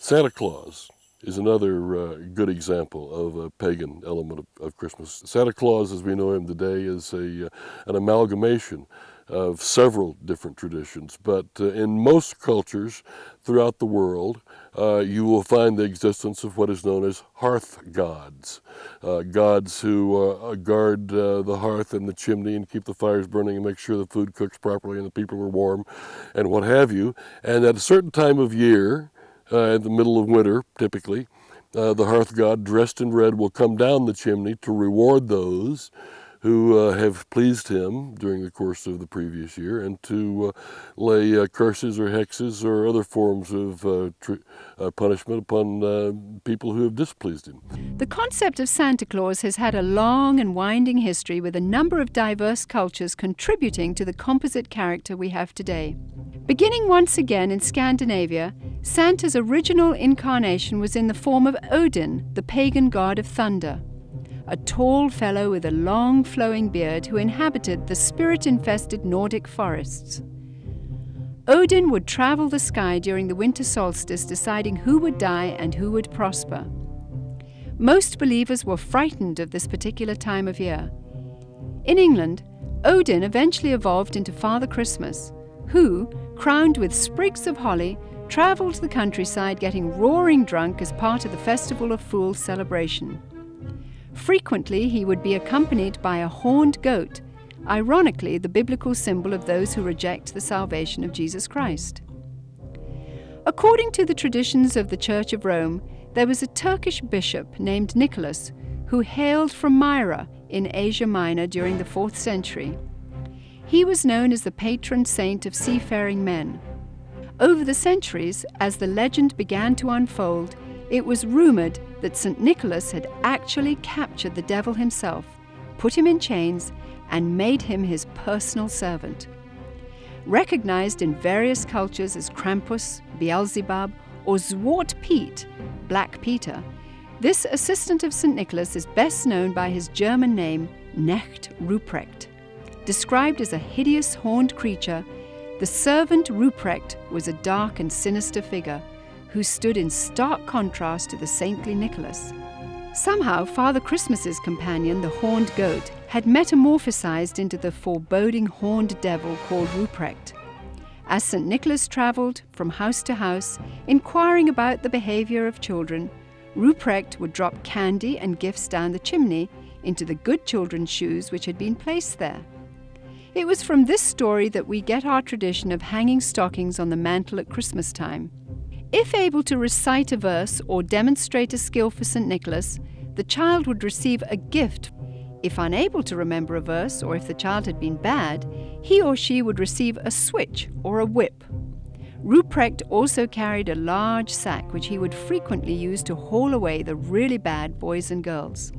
Santa Claus is another good example of a pagan element of Christmas. Santa Claus, as we know him today, is an amalgamation of several different traditions, but in most cultures throughout the world, you will find the existence of what is known as hearth gods, gods who guard the hearth and the chimney and keep the fires burning and make sure the food cooks properly and the people are warm and what have you. And at a certain time of year, in the middle of winter, typically, the hearth god dressed in red will come down the chimney to reward those who have pleased him during the course of the previous year, and to lay curses or hexes or other forms of punishment upon people who have displeased him. The concept of Santa Claus has had a long and winding history, with a number of diverse cultures contributing to the composite character we have today. Beginning once again in Scandinavia, Santa's original incarnation was in the form of Odin, the pagan god of thunder, a tall fellow with a long flowing beard who inhabited the spirit-infested Nordic forests. Odin would travel the sky during the winter solstice, deciding who would die and who would prosper. Most believers were frightened of this particular time of year. In England, Odin eventually evolved into Father Christmas, who, crowned with sprigs of holly, traveled the countryside getting roaring drunk as part of the Festival of Fools celebration. Frequently, he would be accompanied by a horned goat, ironically the biblical symbol of those who reject the salvation of Jesus Christ. According to the traditions of the Church of Rome, there was a Turkish bishop named Nicholas who hailed from Myra in Asia Minor during the 4th century. He was known as the patron saint of seafaring men. Over the centuries, as the legend began to unfold, it was rumored that St. Nicholas had actually captured the devil himself, put him in chains, and made him his personal servant. Recognized in various cultures as Krampus, Beelzebub, or Zwart Piet, Black Peter, this assistant of St. Nicholas is best known by his German name, Knecht Ruprecht. Described as a hideous horned creature, the servant Ruprecht was a dark and sinister figure who stood in stark contrast to the saintly Nicholas. Somehow, Father Christmas's companion, the horned goat, had metamorphosized into the foreboding horned devil called Ruprecht. As St. Nicholas traveled from house to house, inquiring about the behavior of children, Ruprecht would drop candy and gifts down the chimney into the good children's shoes which had been placed there. It was from this story that we get our tradition of hanging stockings on the mantle at Christmas time. If able to recite a verse or demonstrate a skill for St. Nicholas, the child would receive a gift. If unable to remember a verse, or if the child had been bad, he or she would receive a switch or a whip. Ruprecht also carried a large sack which he would frequently use to haul away the really bad boys and girls.